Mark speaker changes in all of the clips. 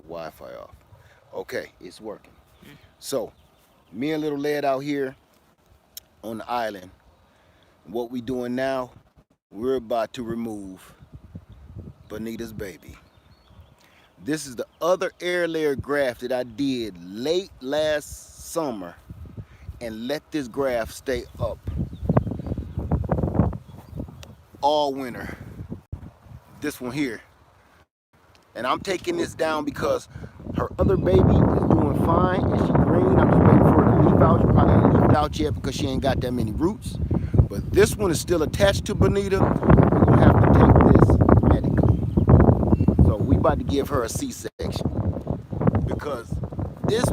Speaker 1: Wi-Fi off. Okay, it's working. So, me and little lad out here on the island. What we doing now, we're about to remove Bonita's baby. This is the other air layer graft that I did late last summer and let this graft stay up all winter. This one here. And I'm taking this down because her other baby is doing fine and she green. I'm just waiting for her to leaf out. She probably ain't leafed out yet because she ain't got that many roots. But this one is still attached to Bonita. We're gonna have to take this medically. So we about to give her a C-section because this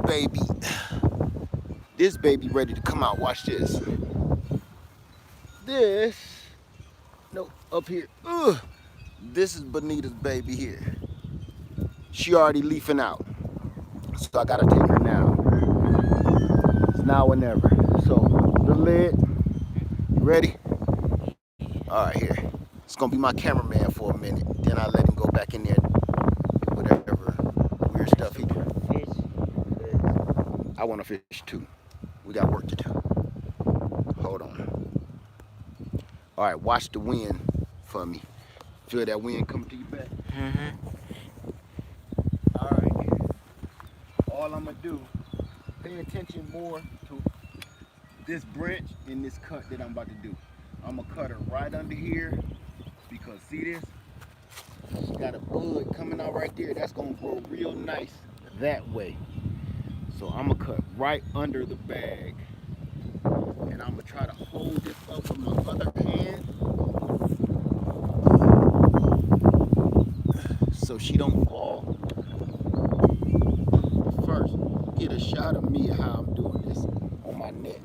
Speaker 1: baby ready to come out. Watch this. No, up here. Ugh. This is Bonita's baby here. She already leafing out. So I gotta take her now. It's now or never. So the lid, you ready? All right, here. It's gonna be my cameraman for a minute. Then I let him go back in there and whatever weird stuff he do. I want to fish too. We got work to do. Hold on. All right, watch the wind for me. Feel that wind coming to you back? All right. All I'm gonna do, pay attention more to this branch and this cut that I'm about to do. I'm gonna cut her right under here because see this? She got a bud coming out right there. That's gonna grow real nice that way. So I'm gonna cut right under the bag. And I'm gonna try to hold this up with my other hand so she don't fall. First, get a shot of me how I'm doing this on my neck.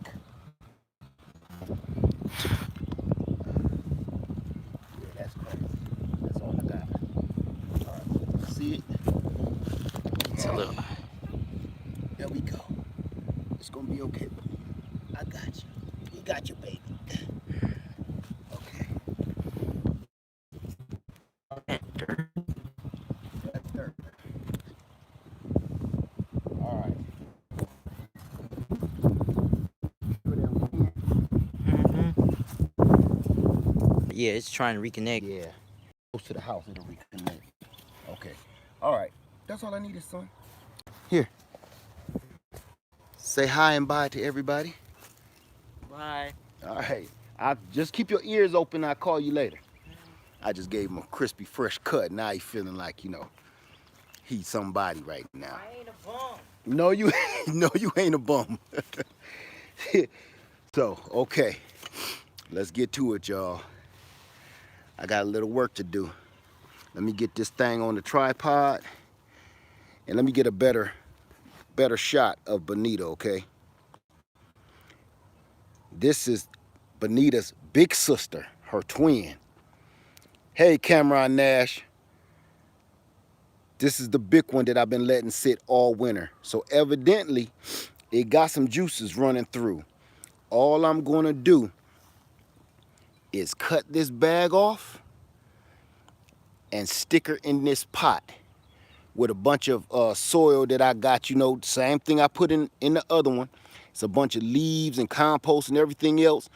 Speaker 1: Yeah, that's crazy. That's all I got. All right, see it?
Speaker 2: It's a little.
Speaker 1: There we go. It's gonna be okay. I got you. You got your baby. Okay. That's dirt. All right.
Speaker 2: Yeah, it's trying to reconnect.
Speaker 1: Yeah. Close to the house, it'll reconnect. Okay. All right. That's all I needed, son. Here. Say hi and bye to everybody.
Speaker 2: Bye.
Speaker 1: All right. I just keep your ears open. I'll call you later. I just gave him a crispy, fresh cut. Now he's feeling like, you know, he's somebody right now.
Speaker 2: I ain't a bum.
Speaker 1: No, you ain't a bum. So, okay. Let's get to it, y'all. I got a little work to do. Let me get this thing on the tripod and let me get a better shot of Bonita, okay? This is Bonita's big sister, her twin. Hey, Cameron Nash. This is the big one that I've been letting sit all winter. So evidently, it got some juices running through. All I'm gonna do is cut this bag off and stick her in this pot with a bunch of soil that I got, you know, same thing I put in the other one. It's a bunch of leaves and compost and everything else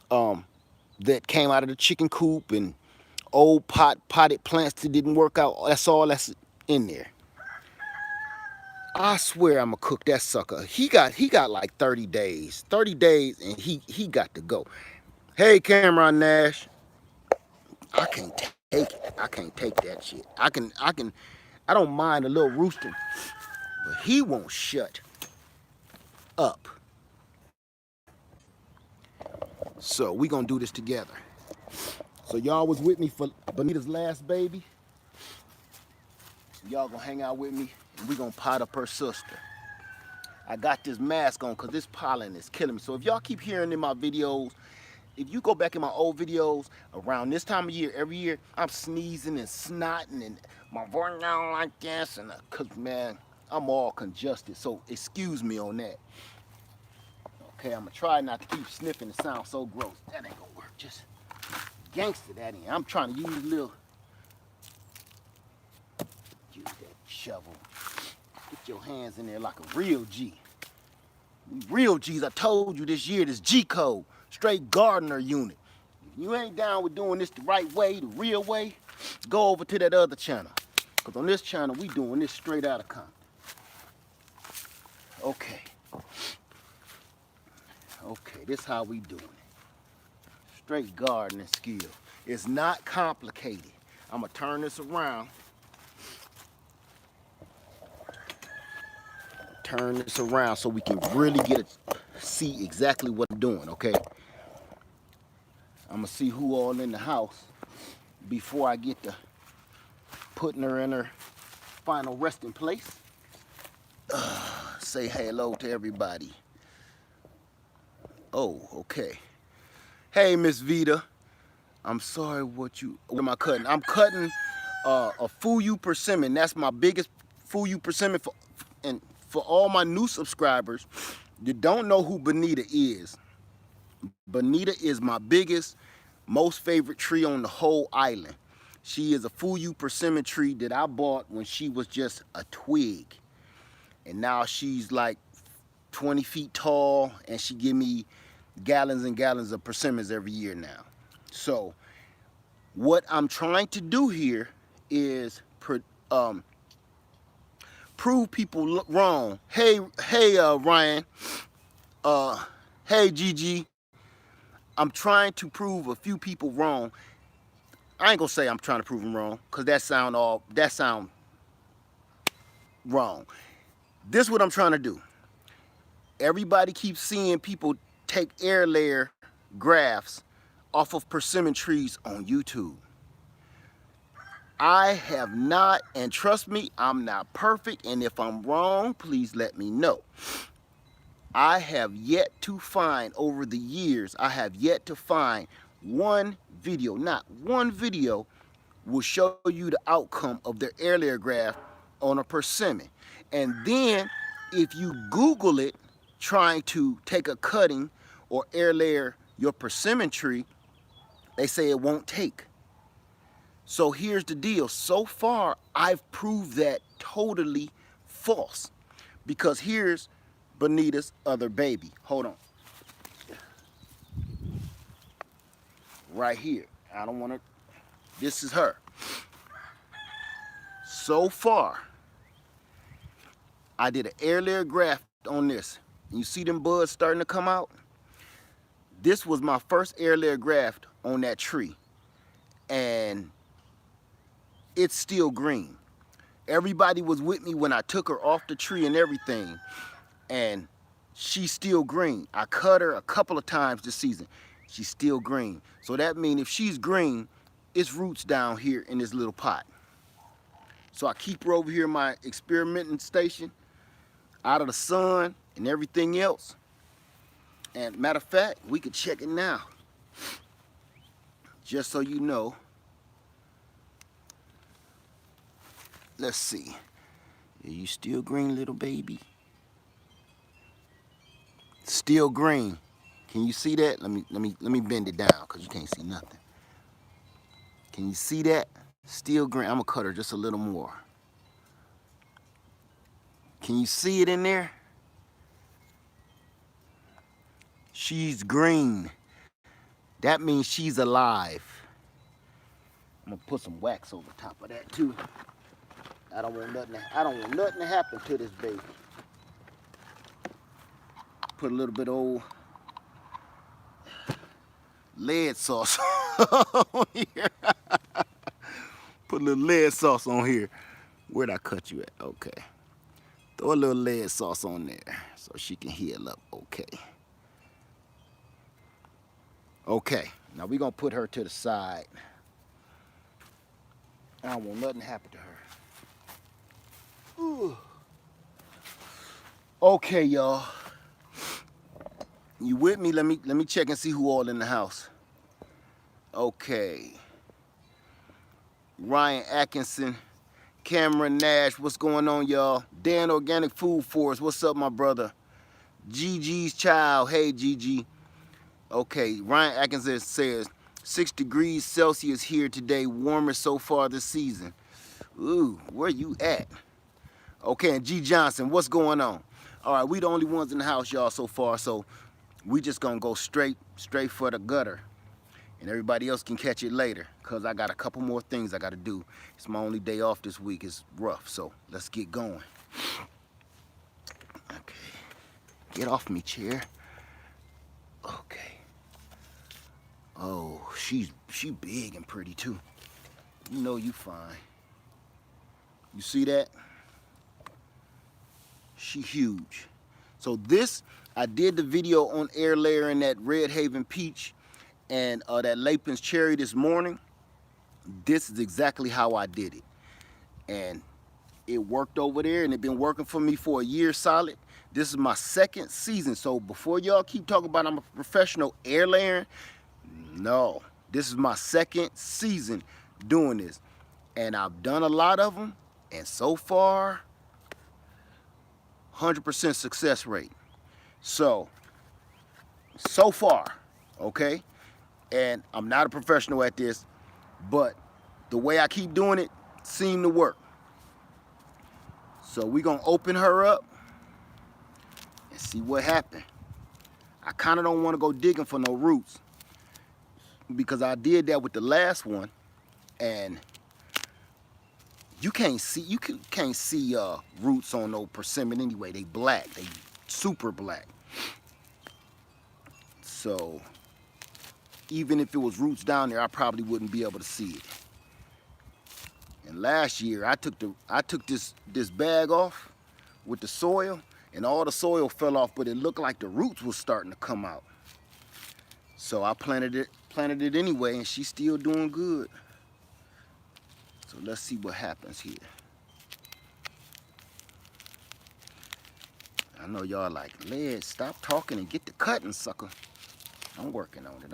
Speaker 1: that came out of the chicken coop and old potted plants that didn't work out. That's all that's in there. I swear I'm gonna cook that sucker. He got like 30 days. 30 days and he got to go. Hey, Cameron Nash. I can't take it. I can't take that shit. I don't mind a little roosting, but he won't shut up. So we gonna do this together. So y'all was with me for Bonita's last baby. Y'all gonna hang out with me and we gonna pot up her sister. I got this mask on because this pollen is killing me. So if y'all keep hearing in my videos, if you go back in my old videos, around this time of year, every year, I'm sneezing and snotting and my voice down like this, and cause man, I'm all congested. So excuse me on that. Okay, I'm gonna try not to keep sniffing. It sounds so gross. That ain't gonna work. Just gangster that in. I'm trying to use that shovel. Get your hands in there like a real G. We real G's. I told you this year, this G code, straight gardener unit. If you ain't down with doing this the right way, the real way, go over to that other channel. Because on this channel, we doing this straight out of Compton. Okay. Okay, this how we doing it. Straight gardening skill. It's not complicated. I'm gonna turn this around. Turn this around so we can really see exactly what I'm doing, okay? I'm gonna see who all in the house before I get to putting her in her final resting place. Say hello to everybody. Oh, okay. Hey, Miss Vita. I'm sorry, what am I cutting? I'm cutting a Fuyu Persimmon. That's my biggest Fuyu Persimmon for all my new subscribers. You don't know who Bonita is. Bonita is my biggest, most favorite tree on the whole island. She is a Fuyu Persimmon tree that I bought when she was just a twig. And now she's like 20 feet tall, and she give me gallons and gallons of persimmons every year now. So what I'm trying to do here is prove people wrong. Hey, Ryan. Hey, Gigi. I'm trying to prove a few people wrong. I ain't gonna say I'm trying to prove them wrong, cause that sound wrong. This is what I'm trying to do. Everybody keeps seeing people take air layer grafts off of persimmon trees on YouTube. I have not, and trust me, I'm not perfect, and if I'm wrong, please let me know. I have yet to find, over the years, I have yet to find one video, not one video, will show you the outcome of their air layer graft on a persimmon. And then, if you Google it, trying to take a cutting or air layer your persimmon tree, they say it won't take. So here's the deal. So far, I've proved that totally false. Because here's Bonita's other baby. Hold on. Right here. I don't want to. This is her. So far, I did an air layer graft on this. You see them buds starting to come out? This was my first air layer graft on that tree. And it's still green. Everybody was with me when I took her off the tree and everything. And she's still green. I cut her a couple of times this season. She's still green. So that means if she's green, it's roots down here in this little pot. So I keep her over here in my experimenting station, out of the sun and everything else. And matter of fact, we could check it now. Just so you know. Let's see. Are you still green, little baby? Still green. Can you see that? Let me bend it down because you can't see nothing. Can you see that? Still green. I'm gonna cut her just a little more. Can you see it in there? She's green. That means she's alive. I'm gonna put some wax over top of that too. I don't want nothing to happen to this baby. Put a little bit of old lead sauce on here. Put a little lead sauce on here. Where'd I cut you at? Okay. Throw a little lead sauce on there so she can heal up. Okay. Okay. Now we're gonna put her to the side. I don't want nothing to happen to her. Ooh. Okay, y'all. You with me? Let me check and see who all in the house. Okay. Ryan Atkinson, Cameron Nash, what's going on, y'all? Dan Organic Food Force, what's up, my brother? Gigi's Child, hey Gigi. Okay, Ryan Atkinson says 6 degrees Celsius here today, warmest so far this season. Ooh, where you at? Okay, and G Johnson, what's going on? All right, we the only ones in the house, y'all, so far, so we just gonna go straight for the gutter. And everybody else can catch it later, because I got a couple more things I gotta do. It's my only day off this week. It's rough, so let's get going. Okay, get off me, chair. Okay. Oh, she big and pretty too. You know you fine. You see that? She huge. So this, I did the video on air layering that Red Haven peach and that Lapin's cherry this morning. This is exactly how I did it. And it worked over there, and it been working for me for a year solid. This is my second season. So before y'all keep talking about I'm a professional air layering, no. This is my second season doing this. And I've done a lot of them, and so far, 100% success rate. So far, okay? And I'm not a professional at this, but the way I keep doing it seemed to work. So we're gonna open her up and see what happened. I kind of don't want to go digging for no roots because I did that with the last one, and you can't see roots on no persimmon anyway. They black, they super black. So even if it was roots down there, I probably wouldn't be able to see it. And last year I took this bag off with the soil, and all the soil fell off, but it looked like the roots was starting to come out. So I planted it anyway, and she's still doing good. So let's see what happens here. I know y'all like, Led, stop talking and get the cutting, sucker. I'm working on it.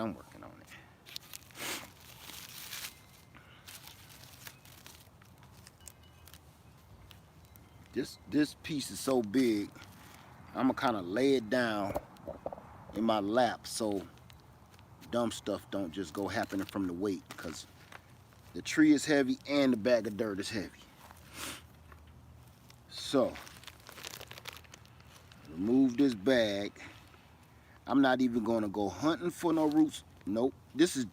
Speaker 1: This piece is so big, I'm gonna kind of lay it down in my lap so dumb stuff don't just go happening from the weight, because the tree is heavy and the bag of dirt is heavy. So remove this bag. I'm not even gonna go hunting for no roots. Nope. This is,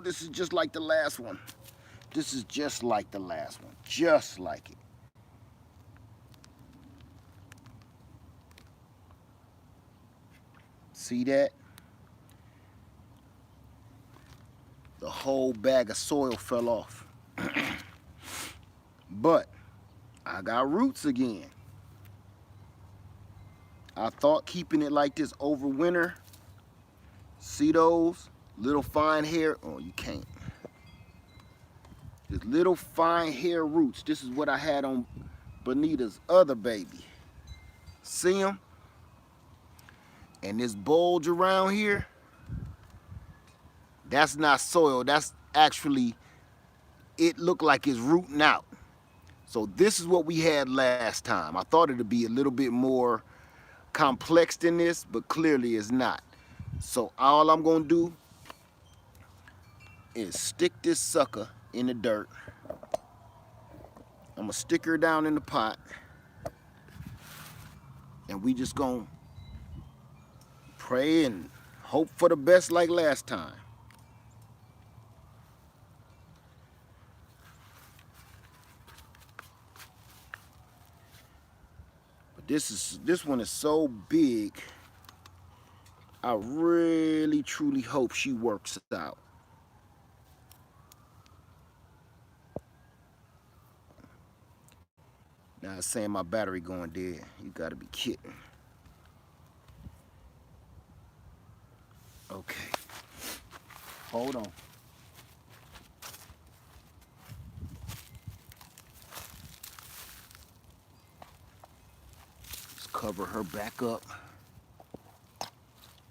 Speaker 1: this is just like the last one. This is just like the last one. Just like it. See that? The whole bag of soil fell off. But I got roots again. I thought keeping it like this over winter. See those little fine hair? Oh, you can't. Just little fine hair roots. This is what I had on Bonita's other baby. See them? And this bulge around here, that's not soil. That's actually, it looked like it's rooting out. So this is what we had last time. I thought it'd be a little bit more complex than this, but clearly it's not. So all I'm gonna do is stick this sucker in the dirt. I'm gonna stick her down in the pot, and we just gonna pray and hope for the best like last time. But this one is so big, I really truly hope she works out. Now it's saying my battery going dead. You gotta be kidding. Okay. Hold on. Let's cover her back up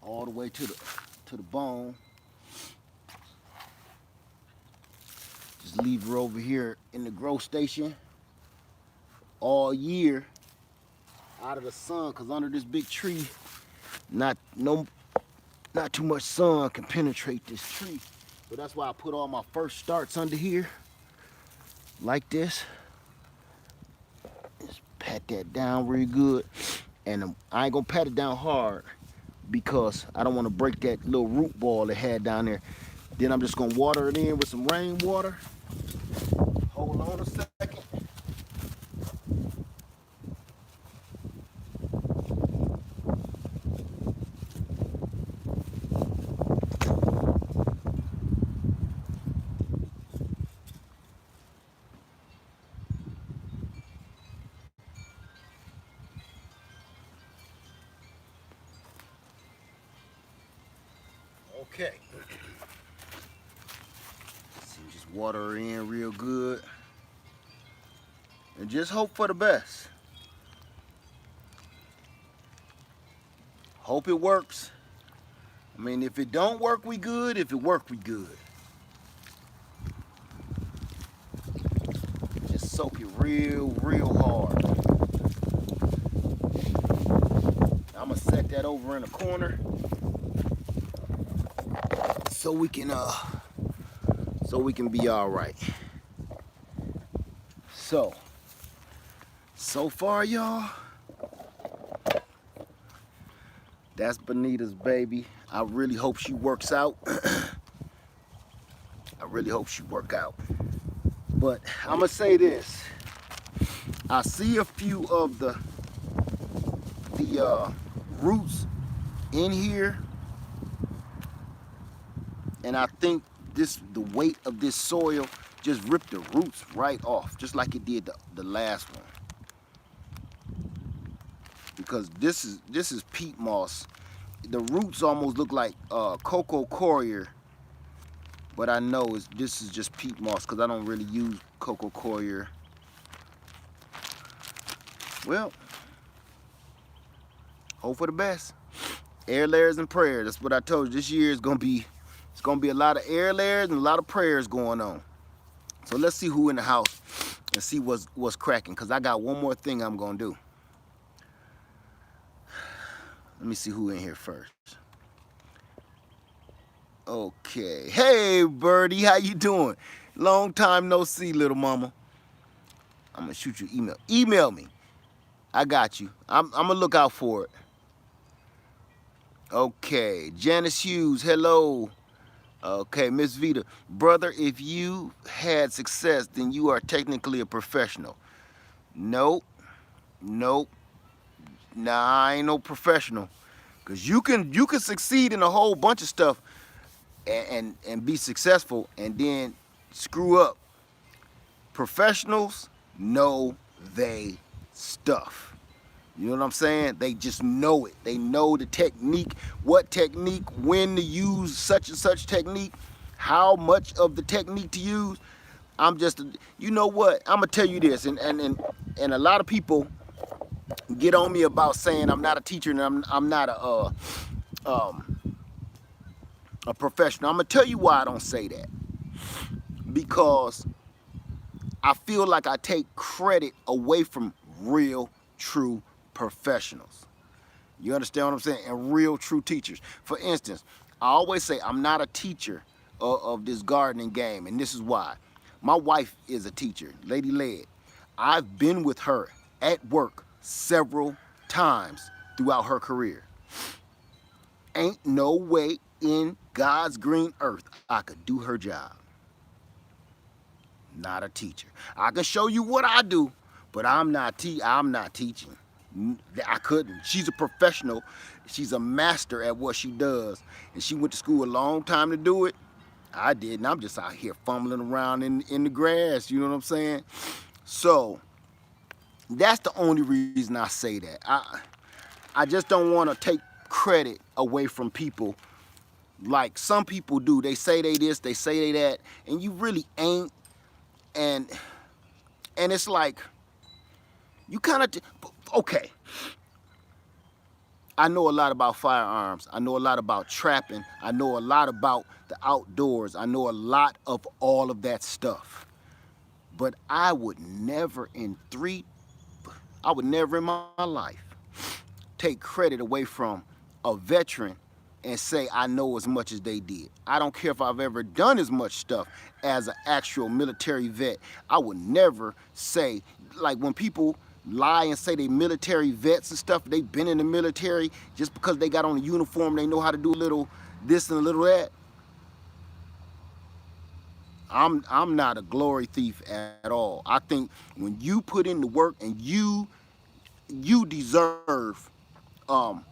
Speaker 1: all the way to the bone. Just leave her over here in the grow station all year out of the sun, because under this big tree, not too much sun can penetrate this tree. So that's why I put all my first starts under here like this. Just pat that down real good. And I ain't gonna pat it down hard because I don't want to break that little root ball it had down there. Then I'm just gonna water it in with some rainwater. Hold on a second. Okay. See, just water it in real good. And just hope for the best. Hope it works. I mean, if it don't work, we good. If it work, we good. Just soak it real hard. I'm gonna set that over in a corner so we can be all right. So far, y'all, that's Bonita's baby. I really hope she works out. I really hope she work out. But I'm gonna say this. I see a few of the roots in here, and I think the weight of this soil just ripped the roots right off, just like it did the last one. Because this is peat moss. The roots almost look like cocoa coir, but I know this is just peat moss because I don't really use cocoa coir. Well, hope for the best. Air layers and prayers. That's what I told you. This year is gonna be a lot of air layers and a lot of prayers going on. So let's see who in the house and see what's cracking. Cause I got one more thing I'm gonna do. Let me see who in here first. Okay. Hey, Birdie, how you doing? Long time no see, little mama. I'm gonna shoot you an email. Email me. I got you. I'm gonna look out for it. Okay. Janice Hughes, hello. Okay, Miss Vita. Brother, if you had success, then you are technically a professional. Nope. Nope. Nah, I ain't no professional. Cause you can succeed in a whole bunch of stuff and be successful and then screw up. Professionals know they stuff. You know what I'm saying? They just know it. They know the technique, what technique, when to use such and such technique, how much of the technique to use. You know what? I'm gonna tell you this, and a lot of people get on me about saying I'm not a teacher and I'm not a professional. I'm gonna tell you why I don't say that. Because I feel like I take credit away from real, true professionals. You understand what I'm saying? And real, true teachers. For instance, I always say I'm not a teacher of this gardening game, and this is why. My wife is a teacher, Lady Led. I've been with her at work several times throughout her career. Ain't no way in God's green earth I could do her job. Not a teacher. I can show you what I do, but I'm not teaching. I couldn't. She's a professional. She's a master at what she does. And she went to school a long time to do it. I didn't. I'm just out here fumbling around in the grass. You know what I'm saying? So that's the only reason I say that. I just don't want to take credit away from people like some people do. They say they this, they say they that, and you really ain't. And it's like, you kind of, okay. I know a lot about firearms. I know a lot about trapping. I know a lot about the outdoors. I know a lot of all of that stuff. But I would never in my life take credit away from a veteran and say I know as much as they did. I don't care if I've ever done as much stuff as an actual military vet. I would never say, like when people lie and say they military vets and stuff. They been in the military just because they got on a uniform. They know how to do a little this and a little that. I'm not a glory thief at all. I think when you put in the work and you deserve um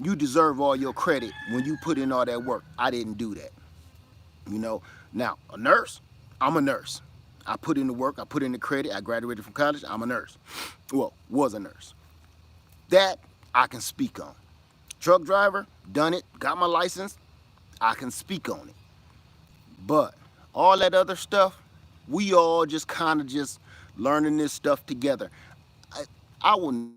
Speaker 1: you deserve all your credit when you put in all that work. I didn't do that. You know. Now, a nurse, I'm a nurse. I put in the work, I put in the credit, I graduated from college, I'm a nurse. Well, was a nurse. That I can speak on. Truck driver, done it, got my license, I can speak on it. But all that other stuff, we all just kind of just learning this stuff together. I, I will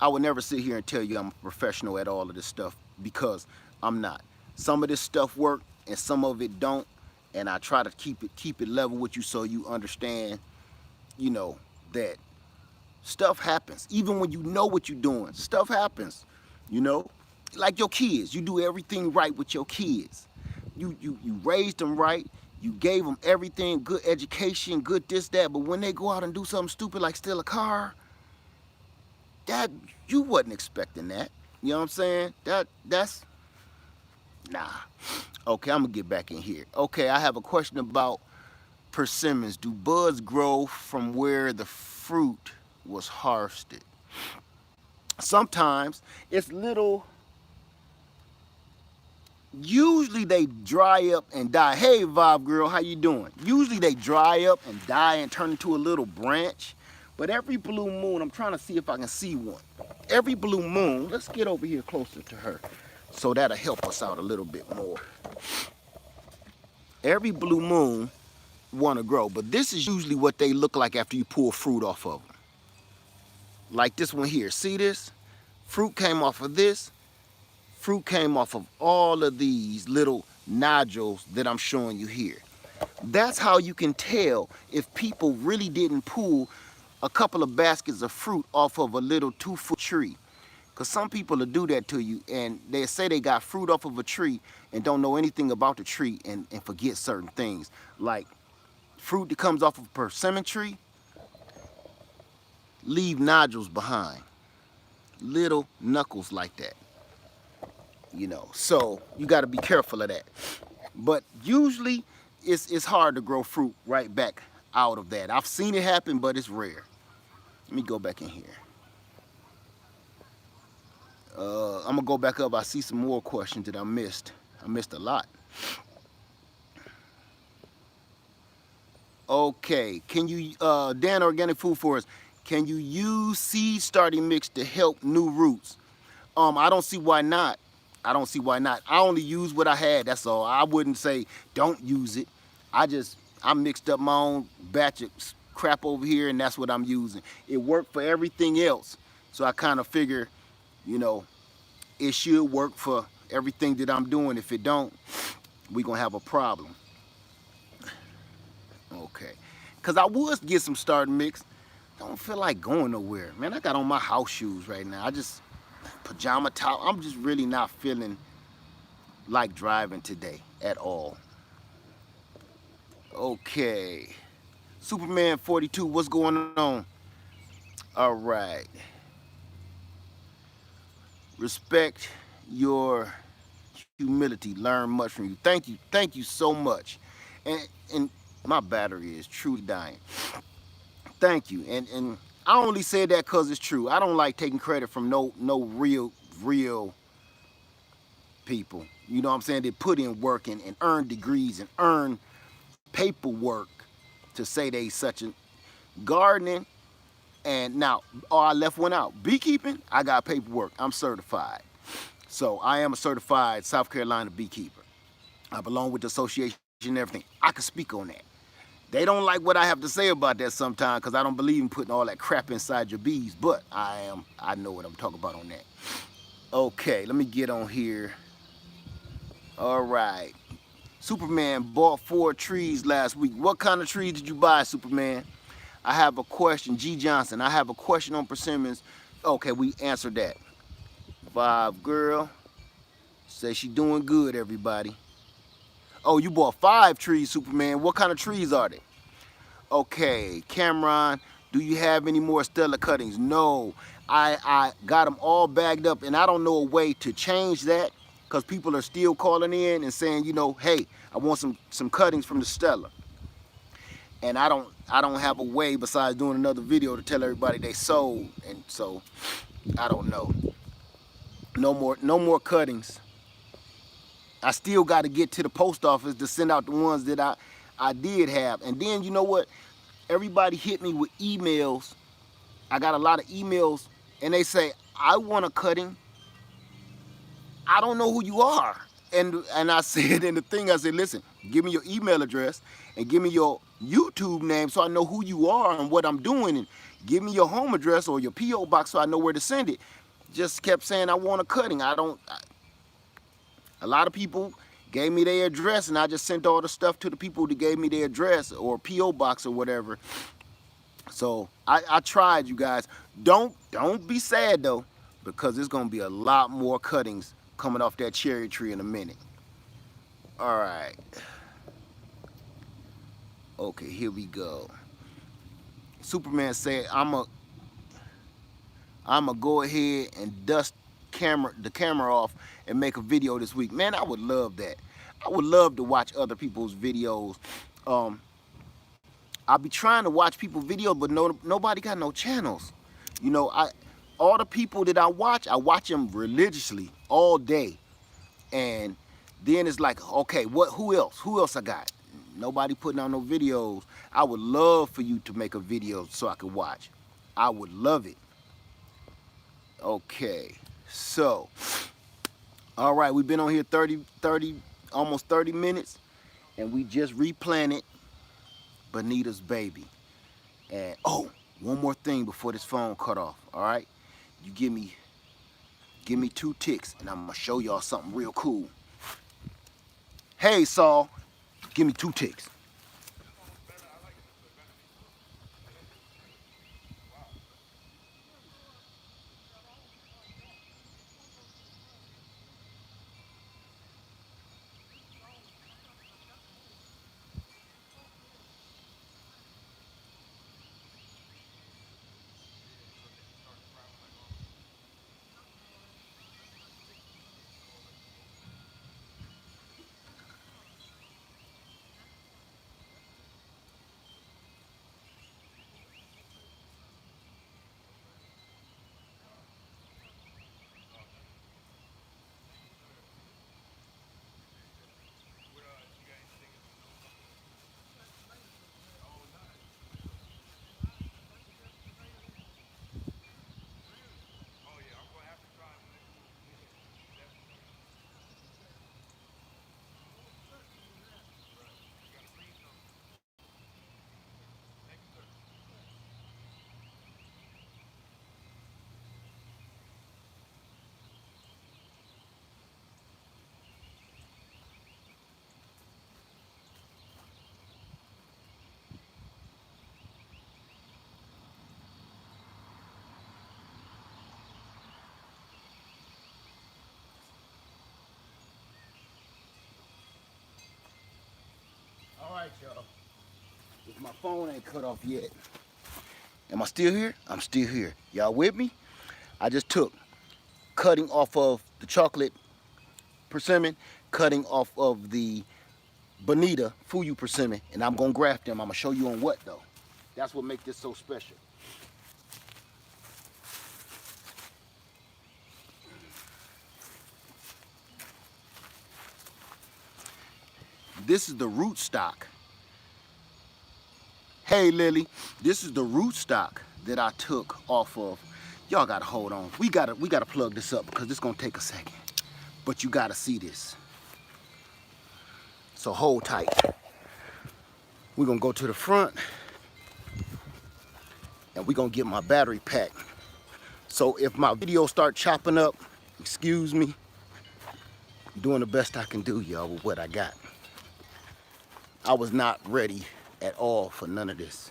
Speaker 1: I would never sit here and tell you I'm a professional at all of this stuff because I'm not. Some of this stuff work and some of it don't, and I try to keep it level with you so you understand, you know, that stuff happens. Even when you know what you're doing, stuff happens. You know, like your kids, you do everything right with your kids. You raised them right. You gave them everything, good education, good this that. But when they go out and do something stupid like steal a car, that you wasn't expecting that. You know what I'm saying? That's nah. Okay, I'm gonna get back in here. Okay, I have a question about persimmons. Do buds grow from where the fruit was harvested? Sometimes it's little. Usually they dry up and die. Hey, Vibe Girl, how you doing? Usually they dry up and die and turn into a little branch. But every blue moon, I'm trying to see if I can see one. Every blue moon, let's get over here closer to her. So that'll help us out a little bit more. Every blue moon want to grow, but this is usually what they look like after you pull fruit off of them. Like this one here, see this? Fruit came off of this. Fruit came off of all of these little nodules that I'm showing you here. That's how you can tell if people really didn't pull a couple of baskets of fruit off of a little 2-foot tree. Because some people will do that to you and they say they got fruit off of a tree and don't know anything about the tree and forget certain things. Like fruit that comes off of a persimmon tree, leave nodules behind. Little knuckles like that. You know, so you got to be careful of that. But usually it's hard to grow fruit right back out of that. I've seen it happen, but it's rare. Let me go back in here. I'm gonna go back up. I see some more questions that I missed. I missed a lot. Okay, can you, Dan Organic Food Forest, can you use seed starting mix to help new roots? I don't see why not. I don't see why not. I only use what I had, that's all. I wouldn't say don't use it. I mixed up my own batch of crap over here and that's what I'm using. It worked for everything else. So I kind of figure, you know, it should work for everything that I'm doing. If it don't, we're gonna have a problem. Okay. Cause I would get some starting mix. Don't feel like going nowhere. Man, I got on my house shoes right now. I just pajama top. I'm just really not feeling like driving today at all. Okay. Superman 42, what's going on? All right. Respect your humility. Learn much from you. Thank you. Thank you so much. And my battery is truly dying. Thank you. And I only say that because it's true. I don't like taking credit from no real people. You know what I'm saying? They put in work and earn degrees and earn paperwork to say they such a gardening. And now, oh, I left one out. Beekeeping, I got paperwork. I'm certified. So I am a certified South Carolina beekeeper. I belong with the association and everything. I can speak on that. They don't like what I have to say about that sometimes because I don't believe in putting all that crap inside your bees, but I know what I'm talking about on that. Okay, let me get on here. All right. Superman bought 4 trees last week. What kind of trees did you buy, Superman? I have a question. G. Johnson, I have a question on persimmons. Okay, we answered that. Vibe Girl. Say she doing good, everybody. Oh, you bought 5 trees, Superman. What kind of trees are they? Okay, Cameron, do you have any more Stella cuttings? No, I got them all bagged up, and I don't know a way to change that because people are still calling in and saying, you know, hey, I want some cuttings from the Stella, and I don't have a way besides doing another video to tell everybody they sold, and so I don't know. No more cuttings. I still got to get to the post office to send out the ones that I did have, and then you know what? Everybody hit me with emails. I got a lot of emails, and they say, I want a cutting. I don't know who you are. And I said in the thing, I said, listen, give me your email address and give me your YouTube name so I know who you are and what I'm doing, and give me your home address or your P.O. box so I know where to send it. Just kept saying I want a cutting. A lot of people gave me their address, and I just sent all the stuff to the people that gave me their address or P.O. box or whatever. So I tried, you guys. Don't be sad though, because there's gonna be a lot more cuttings coming off that cherry tree in a minute. All right. Okay, here we go. Superman said, I'ma go ahead and dust the camera off and make a video this week. Man, I would love that. I would love to watch other people's videos. Um, I be trying to watch people's videos, but nobody got no channels. You know, all the people that I watch them religiously all day, and then it's like, okay, who else? Who else I got? Nobody putting out no videos. I would love for you to make a video so I could watch. I would love it. Okay, so, all right, we've been on here 30, almost 30 minutes, and we just replanted Bonita's baby. And oh, one more thing before this phone cut off. All right, you give me 2 ticks, and I'm gonna show y'all something real cool. Hey, Saul, give me 2 ticks. All right, y'all. If my phone ain't cut off yet. Am I still here? I'm still here. Y'all with me? I just took cutting off of the chocolate persimmon, cutting off of the Bonita Fuyu persimmon, and I'm gonna graft them. I'm gonna show you on what though. That's what makes this so special. This is the root stock. Hey Lily, this is the root stock that I took off of. Y'all gotta hold on. We gotta plug this up because it's gonna take a second. But you gotta see this. So hold tight. We're gonna go to the front and we're gonna get my battery pack. So if my video start chopping up, excuse me. I'm doing the best I can do, y'all, with what I got. I was not ready at all for none of this.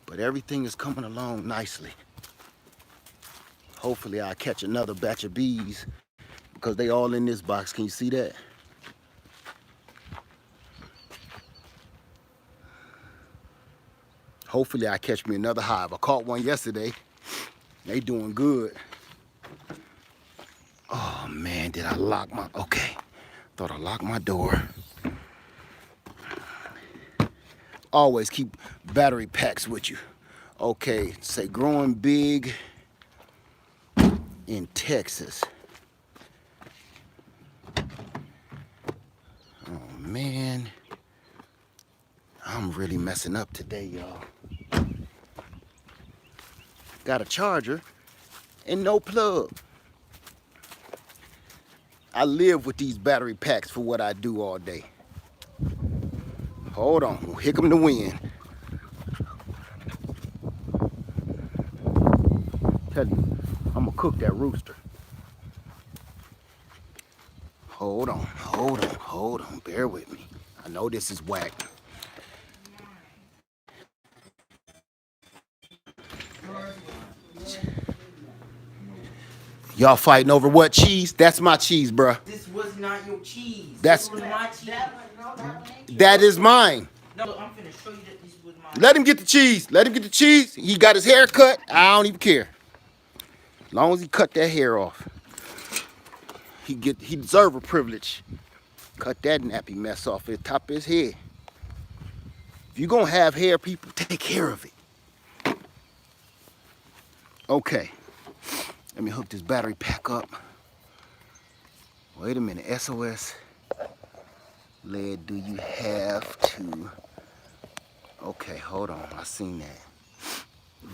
Speaker 1: But everything is coming along nicely. Hopefully I'll catch another batch of bees because they all in this box. Can you see that? Hopefully I catch me another hive. I caught one yesterday. They doing good. Oh man, did I lock my, okay. Thought I locked my door. Always keep battery packs with you. Okay, say growing big in Texas. Oh man, I'm really messing up today, y'all. Got a charger and no plug. I live with these battery packs for what I do all day. Hold on, here come the wind. Tell you, I'm gonna cook that rooster. Hold on, hold on, bear with me. I know this is whack. Y'all fighting over what cheese? That's my cheese, bruh.
Speaker 2: This was not your cheese.
Speaker 1: That's,
Speaker 2: This was my cheese.
Speaker 1: that is mine.
Speaker 2: No, I'm finna show you that this was mine.
Speaker 1: Let him get the cheese. Let him get the cheese. He got his hair cut. I don't even care. As long as he cut that hair off. He deserve a privilege. Cut that nappy mess off the top of his head. If you're gonna have hair, people, take care of it. Okay. Let me hook this battery pack up. Wait a minute, SOS. Lead, do you have to? Okay, hold on, I seen that.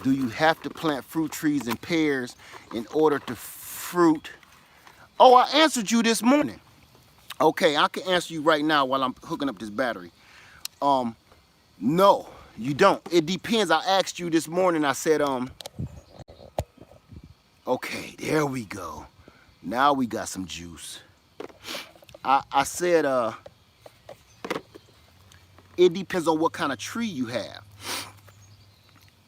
Speaker 1: Do you have to plant fruit trees and pears in order to fruit? Oh, I answered you this morning. Okay, I can answer you right now while I'm hooking up this battery. No, you don't. It depends. I asked you this morning, I said, okay, there we go. Now we got some juice. I said, it depends on what kind of tree you have.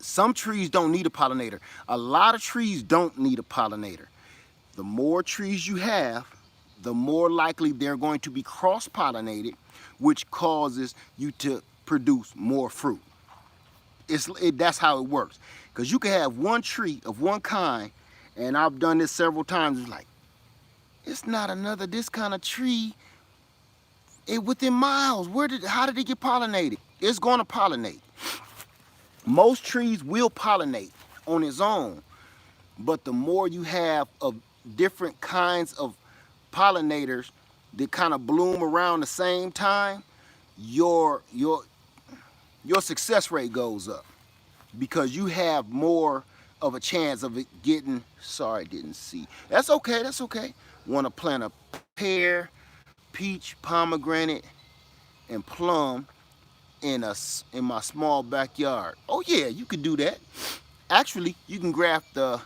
Speaker 1: Some trees don't need a pollinator. A lot of trees don't need a pollinator. The more trees you have, the more likely they're going to be cross-pollinated, which causes you to produce more fruit. That's how it works. Because you can have one tree of one kind, and I've done this several times. It's like, it's not another this kind of tree within miles. How did it get pollinated? It's going to pollinate. Most trees will pollinate on its own, but the more you have of different kinds of pollinators that kind of bloom around the same time, your success rate goes up because you have more of a chance of it getting, sorry, didn't see. That's okay, that's okay. Want to plant a pear, peach, pomegranate, and plum in my small backyard. Oh yeah, you could do that. Actually, you can graft the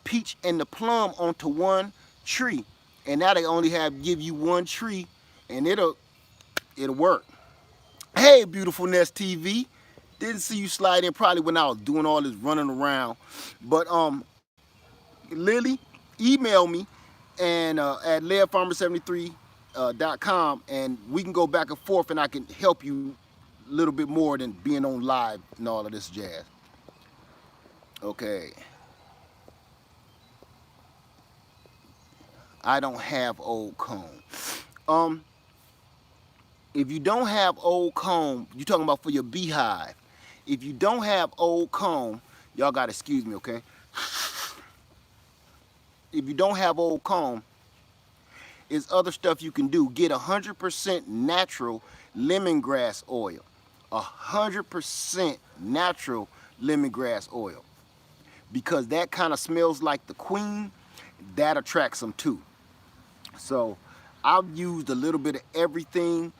Speaker 1: peach and the plum onto one tree, and now they only give you one tree, and it'll work. Hey, Beautiful Nest TV. Didn't see you slide in probably when I was doing all this running around. But Lily, email me and at leadfarmer73.com, and we can go back and forth, and I can help you a little bit more than being on live and all of this jazz. Okay. I don't have old comb. If you don't have old comb, you're talking about for your beehive. If you don't have old comb, y'all gotta excuse me, okay? If you don't have old comb, there's other stuff you can do. Get 100% natural lemongrass oil. 100% natural lemongrass oil. Because that kind of smells like the queen, that attracts them too. So I've used a little bit of everything,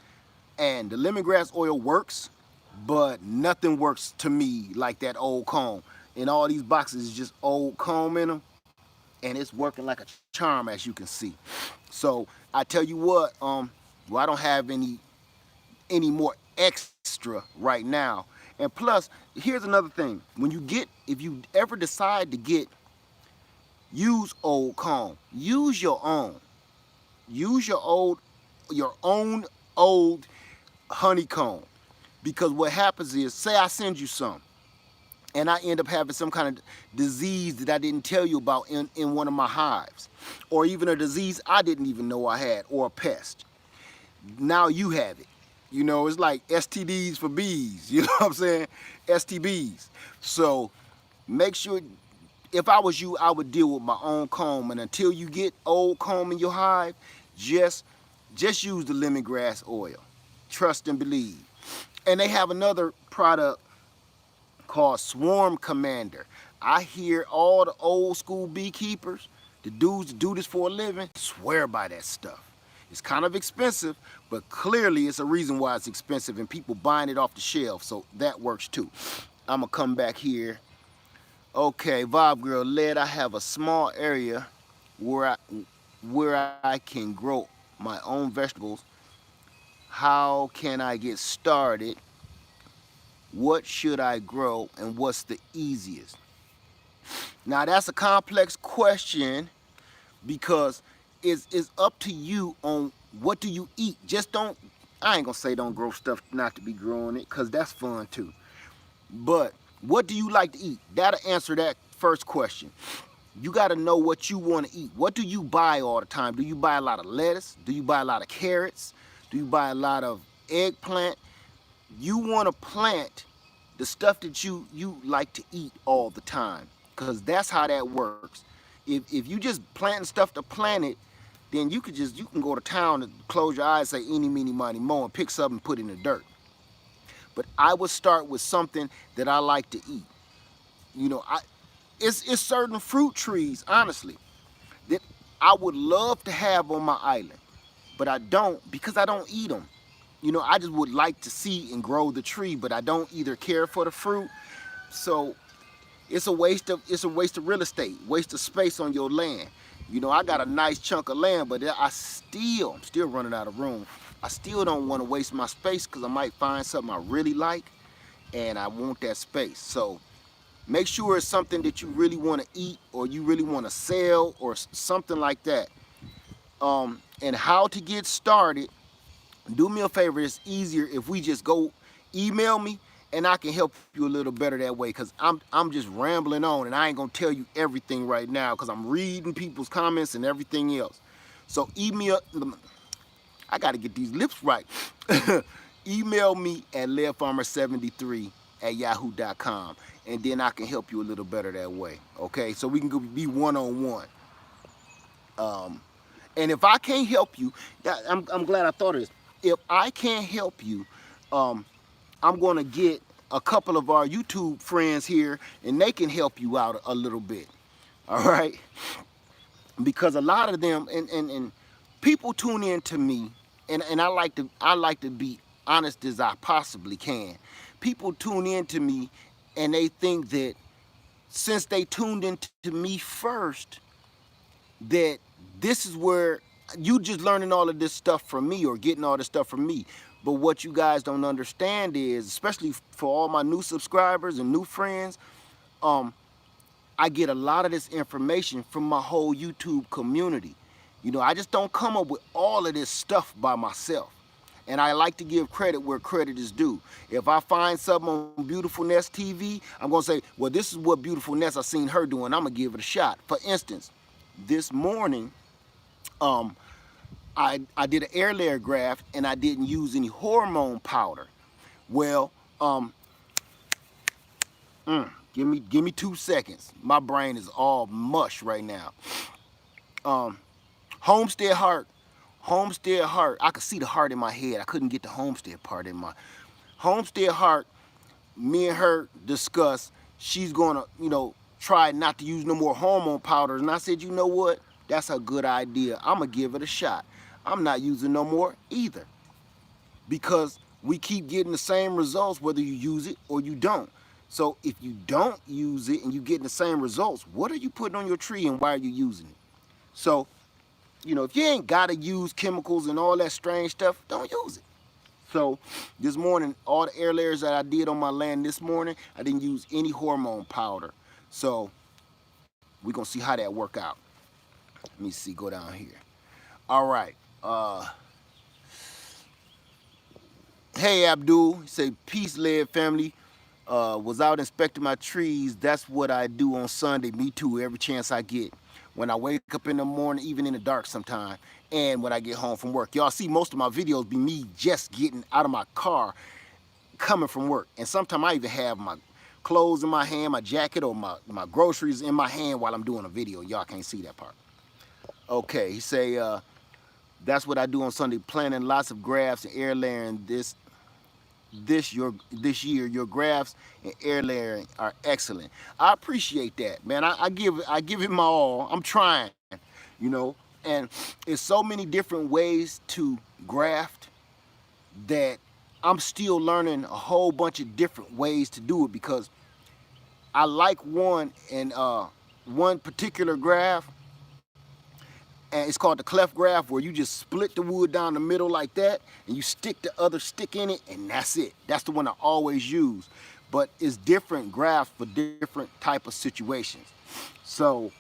Speaker 1: and the lemongrass oil works, but nothing works to me like that old comb. In all these boxes is just old comb in them, and it's working like a charm, as you can see. So I tell you what, well, I don't have any more extra right now. And plus, here's another thing. If you ever decide to use old comb, use your own. Use your own old honeycomb. Because what happens is, say I send you some, and I end up having some kind of disease that I didn't tell you about in one of my hives, or even a disease I didn't even know I had, or a pest. Now you have it. You know, it's like STDs for bees. You know what I'm saying? STBs. So make sure, if I was you, I would deal with my own comb. And until you get old comb in your hive, just just use the lemongrass oil. Trust and believe. And they have another product called Swarm Commander. I hear all the old school beekeepers, the dudes that do this for a living, swear by that stuff. It's kind of expensive, but clearly it's a reason why it's expensive and people buying it off the shelf, so that works too. I'm gonna come back here. Okay, Vibe Girl led, I have a small area where I can grow my own vegetables. How can I get started? What should I grow and what's the easiest? Now that's a complex question because it's up to you on what do you eat. Just don't, I ain't gonna say don't grow stuff not to be growing it, because that's fun too. But what do you like to eat? That'll answer that first question. You gotta know what you wanna eat. What do you buy all the time? Do you buy a lot of lettuce? Do you buy a lot of carrots? Do you buy a lot of eggplant? You wanna plant the stuff that you like to eat all the time, because that's how that works. If you just planting stuff to plant it, then you can go to town and close your eyes, say eeny meeny miny mo, and pick something and put it in the dirt. But I would start with something that I like to eat. You know, it's certain fruit trees, honestly, that I would love to have on my island, but I don't, because I don't eat them. You know, I just would like to see and grow the tree, but I don't either care for the fruit. So it's a waste of real estate, waste of space on your land. You know, I got a nice chunk of land, but I'm still running out of room. I still don't want to waste my space because I might find something I really like and I want that space. So make sure it's something that you really want to eat or you really want to sell or something like that. And how to get started, do me a favor, it's easier if we just go email me and I can help you a little better that way, because I'm just rambling on and I ain't gonna tell you everything right now because I'm reading people's comments and everything else. So email, I gotta get these lips right. Email me at leadfarmer73 at yahoo.com, and then I can help you a little better that way. Okay, so we can be one-on-one. And if I can't help you, I'm glad I thought of this. If I can't help you, um, I'm going to get a couple of our YouTube friends here and they can help you out a little bit. All right? Because a lot of them, and people tune in to me, and I like to be honest as I possibly can. People tune in to me and they think that since they tuned into me first, that this is where you just learning all of this stuff from me or getting all this stuff from me. But what you guys don't understand is, especially for all my new subscribers and new friends, um, I get a lot of this information from my whole YouTube community. You know, I just don't come up with all of this stuff by myself. And I like to give credit where credit is due. If I find something on Beautiful Nest TV, I'm gonna say, well, this is what Beautiful Nest I seen her doing. I'm gonna give it a shot. For instance, this morning, um, I did an air layer graft and I didn't use any hormone powder. Well, give me 2 seconds. My brain is all mush right now. Um, Homestead Heart, Homestead Heart. I could see the heart in my head. I couldn't get the Homestead part in my Homestead Heart. Me and her discussed. She's gonna, try not to use no more hormone powders. And I said, you know what? That's a good idea. I'm gonna give it a shot. I'm not using no more either, because we keep getting the same results whether you use it or you don't. So if you don't use it and you getting the same results, what are you putting on your tree and why are you using it? So, if you ain't gotta use chemicals and all that strange stuff, don't use it. So this morning, all the air layers that I did on my land this morning, I didn't use any hormone powder. So we're gonna see how that work out. Let me see, go down here. All right. Hey Abdul, he say peace, led family. Was out inspecting my trees. That's what I do on Sunday. Me too. Every chance I get. When I wake up in the morning, even in the dark sometime, and when I get home from work. Y'all see most of my videos be me just getting out of my car, coming from work. And sometimes I even have my clothes in my hand, my jacket, or my groceries in my hand while I'm doing a video. Y'all can't see that part. Okay, he say, that's what I do on Sunday, planting lots of grafts and air layering this year. Your grafts and air layering are excellent. I appreciate that, man. I give it my all. I'm trying, you know, and it's so many different ways to graft that I'm still learning a whole bunch of different ways to do it because I like one particular graft, and it's called the cleft graft, where you just split the wood down the middle like that, and you stick the other stick in it, and that's it. That's the one I always use. But it's different grafts for different type of situations. So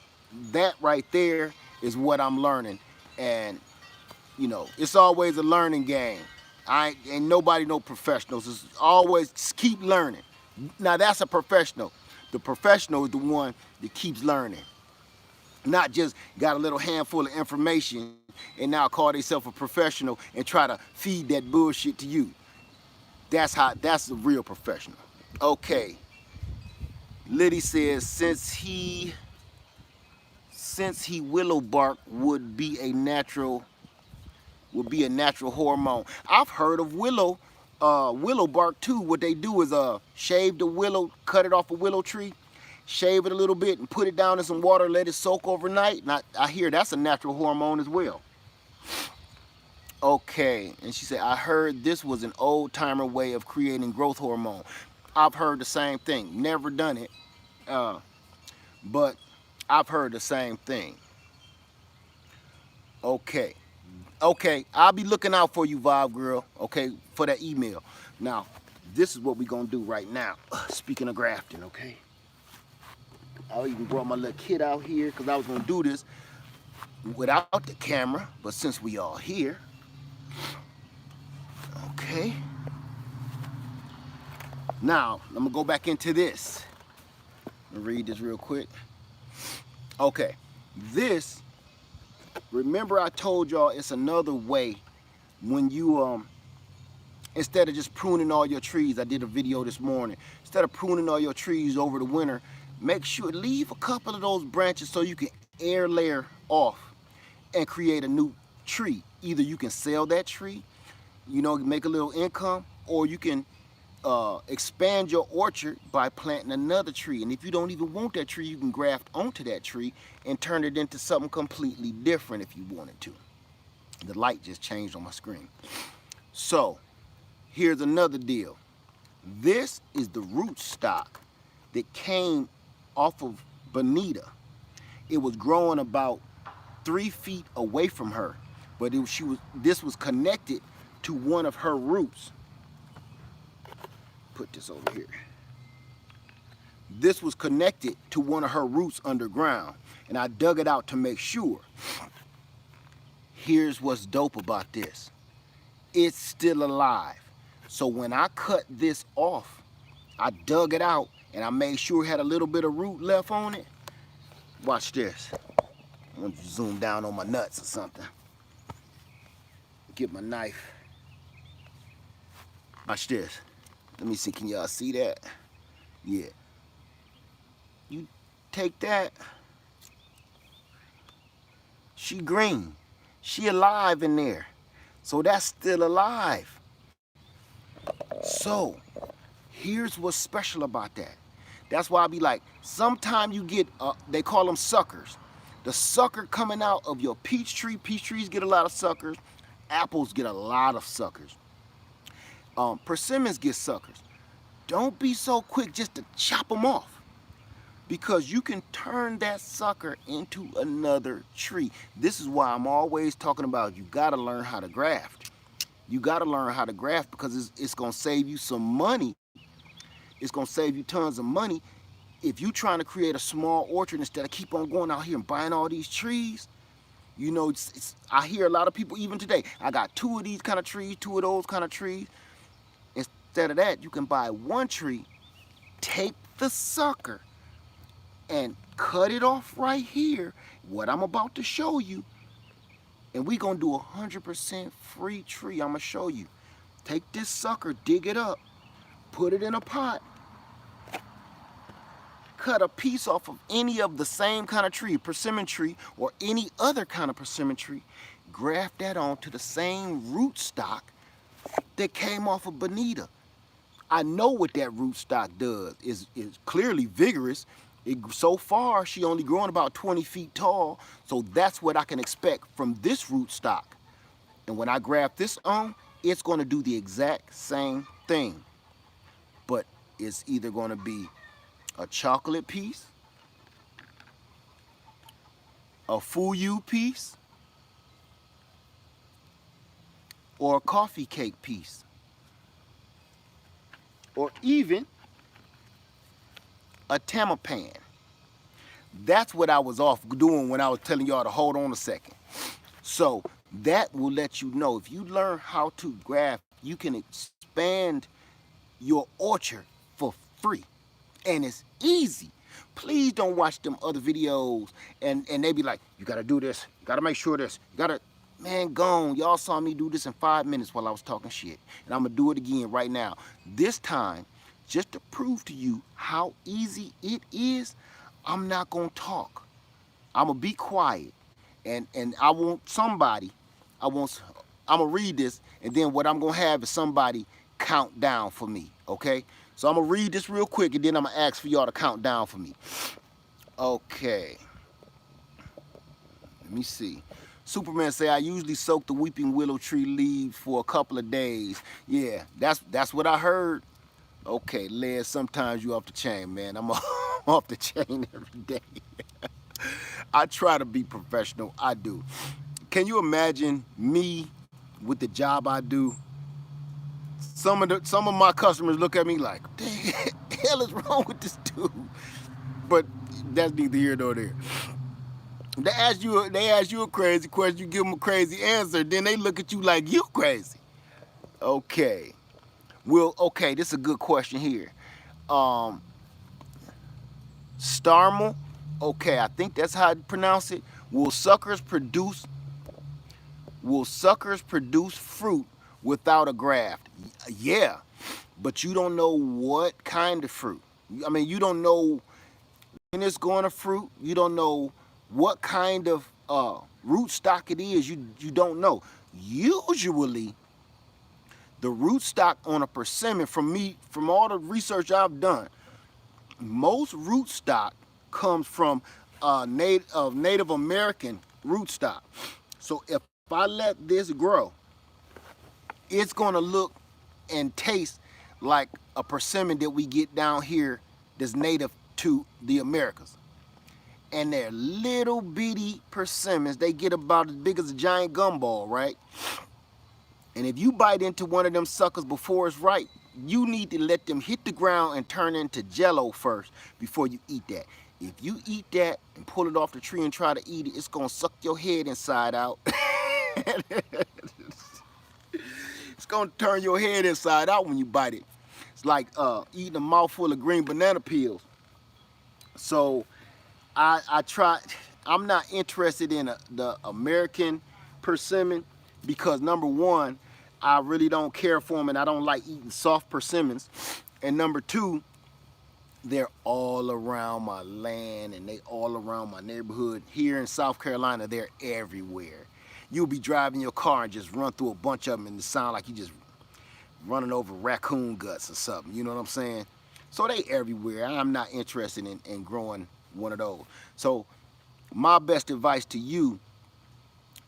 Speaker 1: that right there is what I'm learning, and it's always a learning game. I ain't nobody no professionals. It's always just keep learning. Now that's a professional. The professional is the one that keeps learning, not just got a little handful of information and now call themselves a professional and try to feed that bullshit to you. That's a real professional. Okay. Liddy says since he willow bark would be a natural hormone. I've heard of willow bark too. What they do is shave the willow, cut it off a willow tree, shave it a little bit, and put it down in some water, let it soak overnight. And I hear that's a natural hormone as well. Okay, and she said, I heard this was an old timer way of creating growth hormone. I've heard the same thing. Never done it, uh, but I've heard the same thing. Okay. Okay, I'll be looking out for you, Vibe Girl, okay, for that email. Now, this is what we're going to do right now. Speaking of grafting, okay? I even brought my little kid out here because I was going to do this without the camera, but since we all here, okay. Now, I'm going to go back into this. Let me read this real quick. Okay, this, remember I told y'all it's another way when you, instead of just pruning all your trees. I did a video this morning. Instead of pruning all your trees over the winter, make sure, leave a couple of those branches so you can air layer off and create a new tree. Either you can sell that tree, make a little income, or you can expand your orchard by planting another tree. And if you don't even want that tree, you can graft onto that tree and turn it into something completely different if you wanted to. The light just changed on my screen. So here's another deal. This is the root stock that came off of Bonita. It was growing about 3 feet away from her, but this was connected to one of her roots. Put this over here. This was connected to one of her roots underground, and I dug it out to make sure. Here's what's dope about this. It's still alive. So when I cut this off, I dug it out and I made sure it had a little bit of root left on it. Watch this. I'm gonna zoom down on my nuts or something. Get my knife. Watch this. Let me see, can y'all see that? Yeah. You take that. She green. She alive in there. So that's still alive. So here's what's special about that. That's why I be like, sometimes you get, they call them suckers. The sucker coming out of your peach tree. Peach trees get a lot of suckers. Apples get a lot of suckers. Persimmons get suckers. Don't be so quick just to chop them off, because you can turn that sucker into another tree. This is why I'm always talking about you gotta learn how to graft. You gotta learn how to graft because it's gonna save you some money. It's gonna save you tons of money if you trying to create a small orchard instead of keep on going out here and buying all these trees. I hear a lot of people even today, I got 2 of these kind of trees, 2 of those kind of trees. instead of that, you can buy one tree, take the sucker, and cut it off right here, what I'm about to show you, and we gonna do 100% free tree. I'm gonna show you. Take this sucker, dig it up, put it in a pot, cut a piece off of any of the same kind of tree, persimmon tree, or any other kind of persimmon tree, graft that onto the same root stock that came off of Bonita. I know what that root stock does. Is clearly vigorous. So far, she only growing about 20 feet tall, so that's what I can expect from this root stock. And when I graft this on, it's going to do the exact same thing. But it's either going to be a chocolate piece, a fuyu piece, or a coffee cake piece, or even a tamapan. That's what I was off doing when I was telling y'all to hold on a second. So that will let you know if you learn how to graft, you can expand your orchard for free. And it's easy. Please don't watch them other videos and they be like, you gotta do this, you gotta make sure this, you gotta, man, gone. Y'all saw me do this in 5 minutes while I was talking shit. And I'm gonna do it again right now. This time, just to prove to you how easy it is, I'm not gonna talk. I'm gonna be quiet. And I want somebody, I'm gonna read this, and then what I'm gonna have is somebody count down for me, okay? So I'm gonna read this real quick, and then I'm gonna ask for y'all to count down for me. Okay. Let me see. Superman say, I usually soak the weeping willow tree leaves for a couple of days. Yeah, that's what I heard. Okay, Les, sometimes you off the chain, man. I'm off the chain every day. I try to be professional, I do. Can you imagine me with the job I do? Some of my customers look at me like, what the hell is wrong with this dude? But that's neither here nor there. They ask you a crazy question, you give them a crazy answer, then they look at you like you crazy. Okay. Well, okay, this is a good question here. Starmal, okay, I think that's how I pronounce it. Will suckers produce fruit without a graft? Yeah, but you don't know what kind of fruit. I mean, you don't know when it's going to fruit. You don't know what kind of root stock it is. You don't know. Usually, the root stock on a persimmon, from all the research I've done, most root stock comes from Native American root stock. So if I let this grow, it's gonna look and taste like a persimmon that we get down here that's native to the Americas. And they're little bitty persimmons. They get about as big as a giant gumball, right? And if you bite into one of them suckers before it's ripe, you need to let them hit the ground and turn into jello first before you eat that. If you eat that and pull it off the tree and try to eat it, it's gonna suck your head inside out. It's gonna turn your head inside out when you bite it. It's like eating a mouthful of green banana peels. So I try. I'm not interested in the American persimmon because number one, I really don't care for them and I don't like eating soft persimmons. And number two, they're all around my land and they all around my neighborhood. Here in South Carolina, they're everywhere. You'll be driving your car and just run through a bunch of them and it sound like you just running over raccoon guts or something. You know what I'm saying? So they everywhere. I'm not interested in growing one of those. So my best advice to you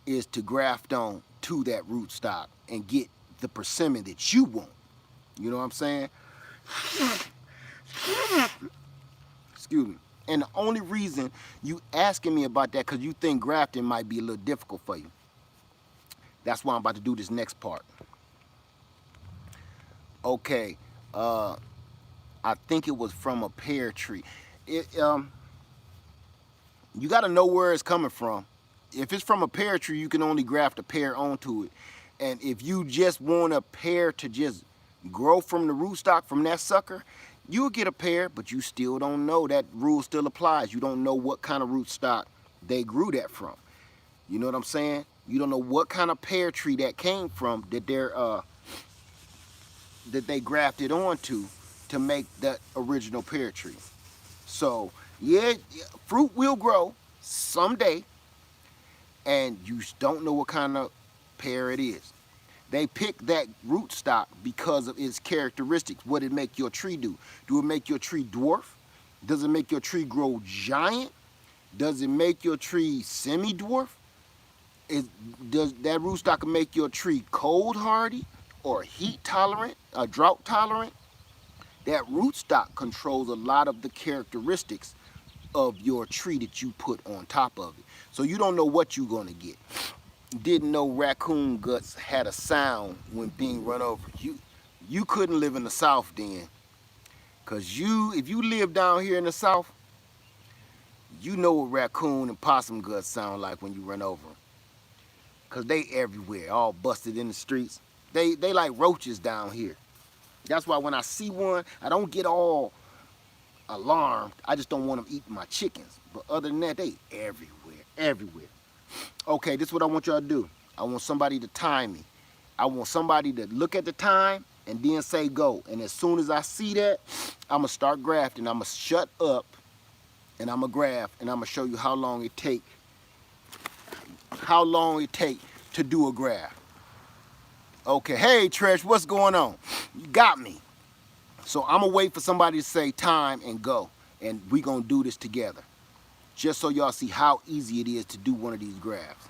Speaker 1: is to graft on to that root stock and get the persimmon that you want. You know what I'm saying? Excuse me. And the only reason you asking me about that because you think grafting might be a little difficult for you. That's why I'm about to do this next part. Okay, I think it was from a pear tree. You got to know where it's coming from. If it's from a pear tree, you can only graft a pear onto it. And if you just want a pear to just grow from the rootstock from that sucker, you'll get a pear, but you still don't know. That rule still applies. You don't know what kind of rootstock they grew that from. You know what I'm saying? You don't know what kind of pear tree that came from that they grafted onto to make that original pear tree. So yeah, fruit will grow someday, and you don't know what kind of pear it is. They pick that rootstock because of its characteristics. What it make your tree do? Do it make your tree dwarf? Does it make your tree grow giant? Does it make your tree semi-dwarf? Does that rootstock make your tree cold hardy or heat tolerant, or drought tolerant? That rootstock controls a lot of the characteristics of your tree that you put on top of it. So you don't know what you're gonna get. Didn't know raccoon guts had a sound when being run over. You couldn't live in the South then, cause if you live down here in the South, you know what raccoon and possum guts sound like when you run over them. Cause they everywhere, all busted in the streets. They like roaches down here. That's why when I see one, I don't get all alarmed. I just don't want them eating my chickens. But other than that, they everywhere, everywhere. Okay, this is what I want y'all to do. I want somebody to time me. I want somebody to look at the time and then say go. And as soon as I see that, I'm gonna start grafting. I'm gonna shut up and I'm gonna graft and I'm gonna show you how long it take to do a graft. Okay, hey Tresh, what's going on? You got me. So I'm gonna wait for somebody to say time and go. And we gonna do this together. Just so y'all see how easy it is to do one of these grafts.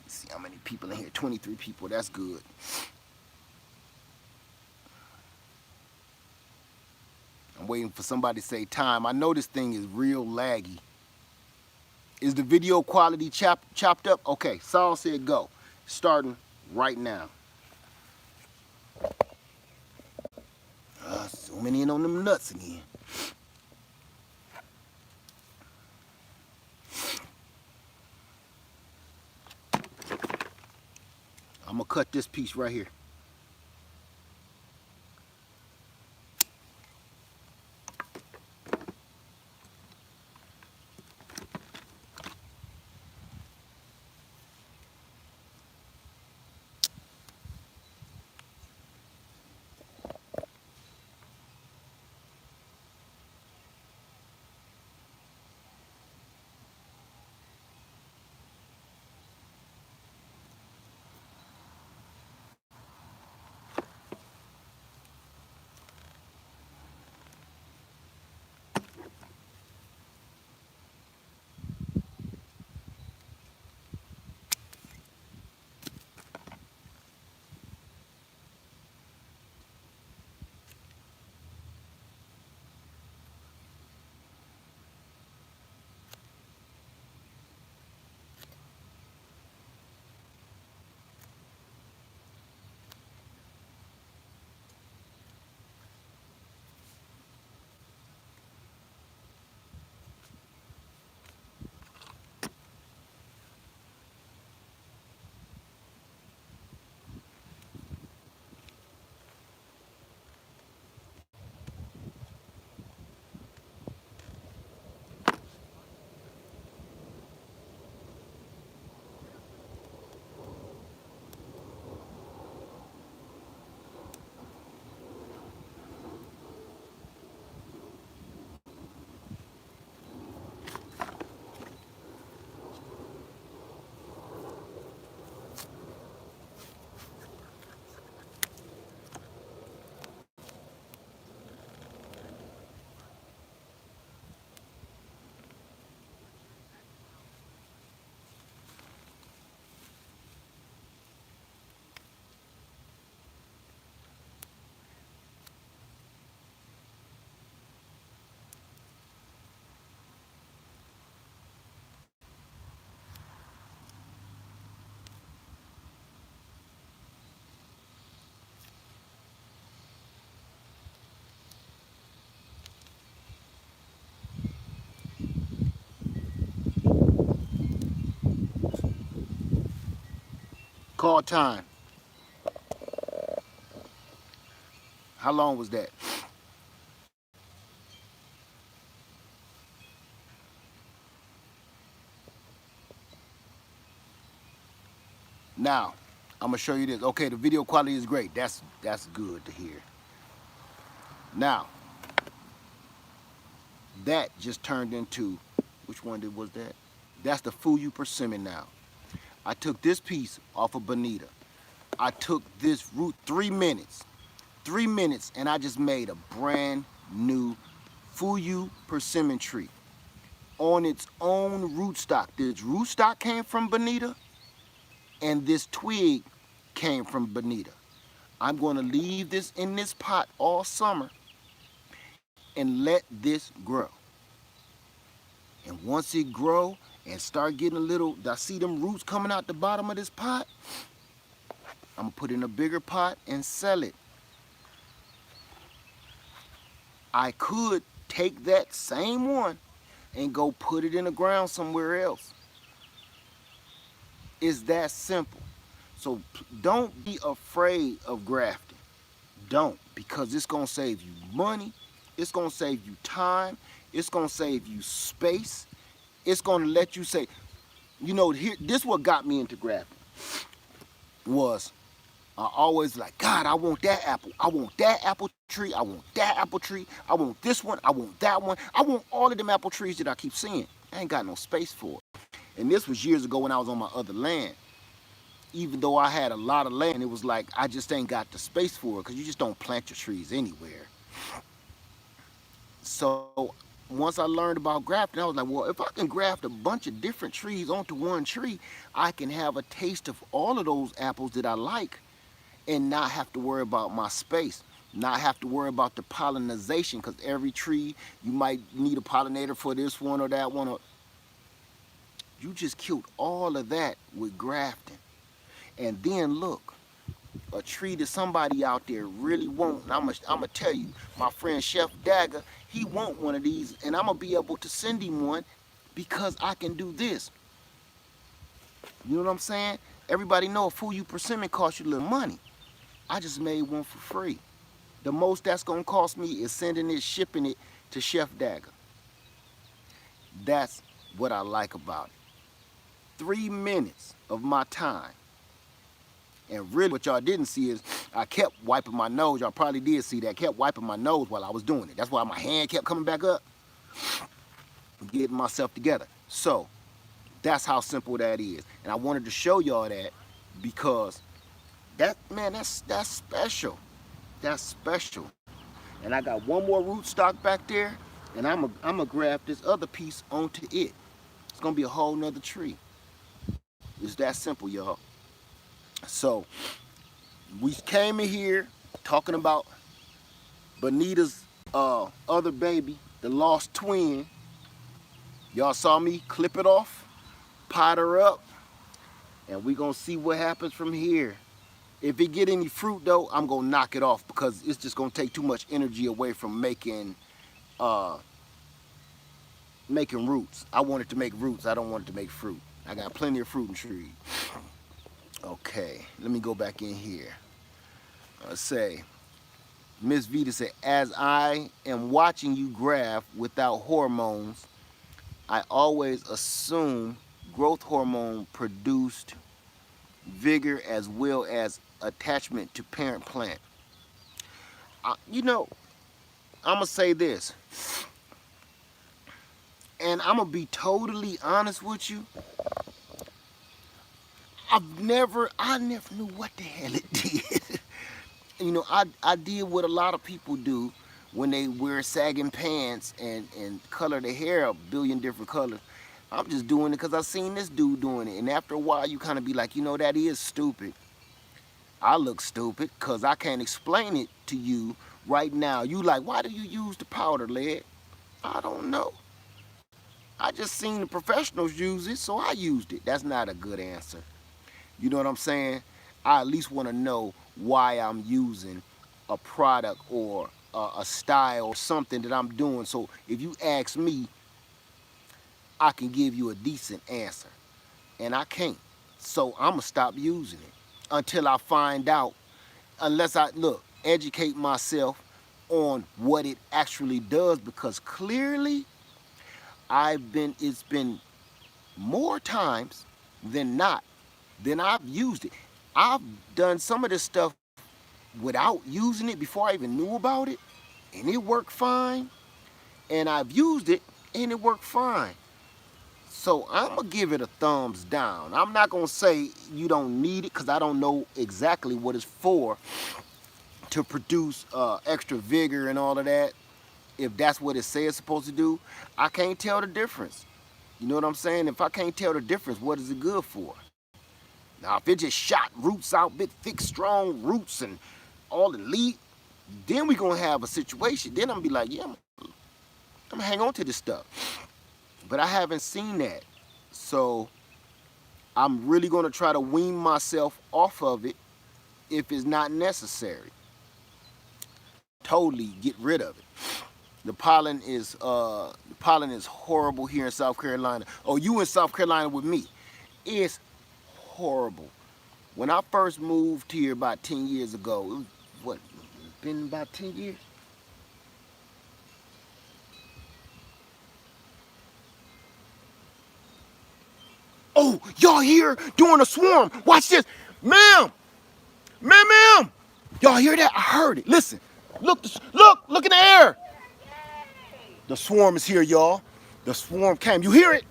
Speaker 1: Let's see how many people in here. 23 people, that's good. I'm waiting for somebody to say time. I know this thing is real laggy. Is the video quality chopped up? Okay, Saul said go. Starting right now. Zooming in on them nuts again. I'm gonna cut this piece right here. Call time. How long was that? Now, I'm gonna show you this. Okay, the video quality is great. That's good to hear. Now, that just turned into, which one was that? That's the Fuyu Persimmon now. I took this piece off of Bonita. I took this root 3 minutes. 3 minutes, and I just made a brand new Fuyu Persimmon tree on its own rootstock. This rootstock came from Bonita, and this twig came from Bonita. I'm going to leave this in this pot all summer and let this grow. And once it grow and start getting a little, I see them roots coming out the bottom of this pot, I'm gonna put it in a bigger pot and sell it. I could take that same one and go put it in the ground somewhere else. It's that simple. So don't be afraid of grafting. Don't, because it's gonna save you money, it's gonna save you time, it's gonna save you space, it's gonna let you say, you know, here, this what got me into grafting was I always like, God, I want that apple. I want that apple tree. I want that apple tree. I want this one. I want that one. I want all of them apple trees that I keep seeing. I ain't got no space for it. And this was years ago when I was on my other land. Even though I had a lot of land, it was like I just ain't got the space for it because you just don't plant your trees anywhere. So once I learned about grafting, I was like, well, if I can graft a bunch of different trees onto one tree, I can have a taste of all of those apples that I like and not have to worry about my space, not have to worry about the pollination, because every tree, you might need a pollinator for this one or that one. Or you just killed all of that with grafting. And then look, a tree that somebody out there really want, and I'm gonna tell you, my friend Chef Dagger, he want one of these, and I'm gonna be able to send him one because I can do this. You know what I'm saying? Everybody know a Fuyu Persimmon costs you a little money. I just made one for free. The most that's gonna cost me is sending it, shipping it to Chef Dagger. That's what I like about it. 3 minutes of my time. And really what y'all didn't see is I kept wiping my nose. Y'all probably did see that. I kept wiping my nose while I was doing it. That's why my hand kept coming back up, getting myself together. So that's how simple that is. And I wanted to show y'all that because that, man, that's special. That's special. And I got one more rootstock back there, and I'm gonna graft this other piece onto it. It's gonna be a whole nother tree. It's that simple, y'all. So we came in here talking about Bonita's other baby, the lost twin. Y'all saw me clip it off, pot her up, and we gonna see what happens from here. If it get any fruit though, I'm gonna knock it off because it's just gonna take too much energy away from making roots. I want it to make roots. I don't want it to make fruit. I got plenty of fruit and trees. Okay, let me go back in here. Say, Miss Vita said, as I am watching you graft without hormones, I always assume growth hormone produced vigor as well as attachment to parent plant. You know, I'm gonna say this, and I'm gonna be totally honest with you. I never knew what the hell it did. You know, I did what a lot of people do when they wear sagging pants and color their hair a billion different colors. I'm just doing it because I seen this dude doing it. And after a while, you kind of be like, you know, that is stupid. I look stupid because I can't explain it to you right now. You like, why do you use the powder lead? I don't know. I just seen the professionals use it, so I used it. That's not a good answer. You know what I'm saying? I at least want to know why I'm using a product or a style or something that I'm doing. So if you ask me, I can give you a decent answer. And I can't. So I'm going to stop using it until I find out. Unless I, look, educate myself on what it actually does, because clearly it's been more times than not than I've used it. I've done some of this stuff without using it before I even knew about it, and it worked fine. And I've used it and it worked fine. So I'm gonna give it a thumbs down. I'm not gonna say you don't need it, because I don't know exactly what it's for, to produce extra vigor and all of that. If that's what it says it's supposed to do, I can't tell the difference. You know what I'm saying? If I can't tell the difference, what is it good for? Now, if it just shot roots out, big, thick, strong roots and all the lead, then we gonna have a situation. Then I'm gonna be like, yeah, I'm gonna hang on to this stuff. But I haven't seen that. So I'm really gonna try to wean myself off of it if it's not necessary. Totally get rid of it. The pollen is horrible here in South Carolina. Oh, you in South Carolina with me? It's horrible. When I first moved here about 10 years ago, it was, what, been about 10 years? Oh, y'all here doing a swarm. Watch this. Ma'am, ma'am. Y'all hear that? I heard it. Listen. Look in the air. The swarm is here, y'all. The swarm came. You hear it?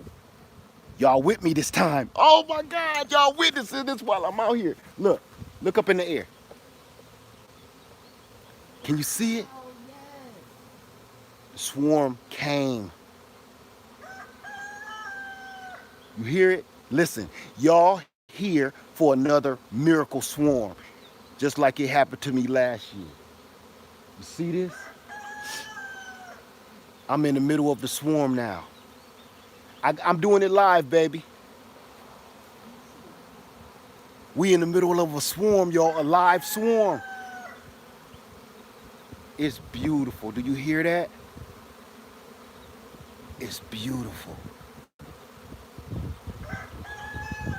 Speaker 1: Y'all with me this time. Oh my God, y'all witnessing this while I'm out here. Look up in the air. Can you see it? The swarm came. You hear it? Listen, y'all here for another miracle swarm, just like it happened to me last year. You see this? I'm in the middle of the swarm now. I'm doing it live, baby. We in the middle of a swarm, y'all, a live swarm. It's beautiful. Do you hear that? It's beautiful.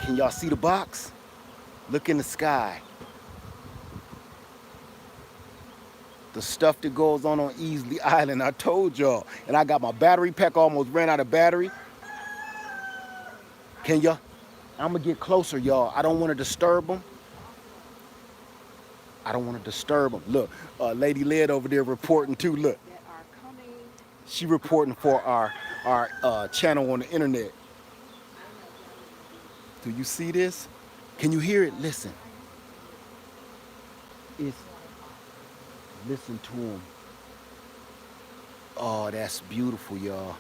Speaker 1: Can y'all see the box? Look in the sky. The stuff that goes on Easley Island, I told y'all. And I got my battery pack, almost ran out of battery. Can y'all? I'm gonna get closer, y'all. I don't want to disturb them. I don't want to disturb them. Look, Lady Led over there reporting too. Look, she reporting for our channel on the internet. Do you see this? Can you hear it? Listen. It's listen to them. Oh, that's beautiful, y'all.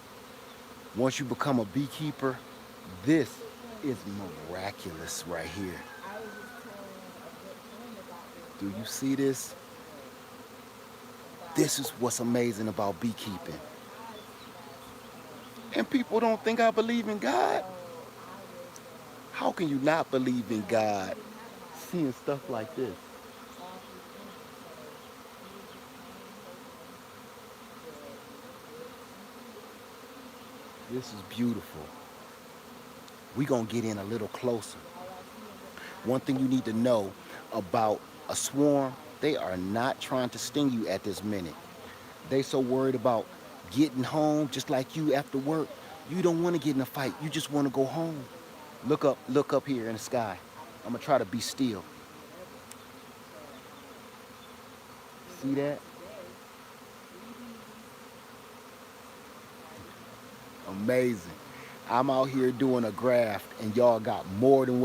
Speaker 1: Once you become a beekeeper, this is miraculous right here. Do you see this? This is what's amazing about beekeeping. And people don't think I believe in God. How can you not believe in God seeing stuff like this? This is beautiful. We're going to get in a little closer. One thing you need to know about a swarm, they are not trying to sting you at this minute. They so worried about getting home, just like you after work. You don't want to get in a fight. You just want to go home. Look up here in the sky. I'm going to try to be still. See that? Amazing. I'm out here doing a graft, and y'all got more than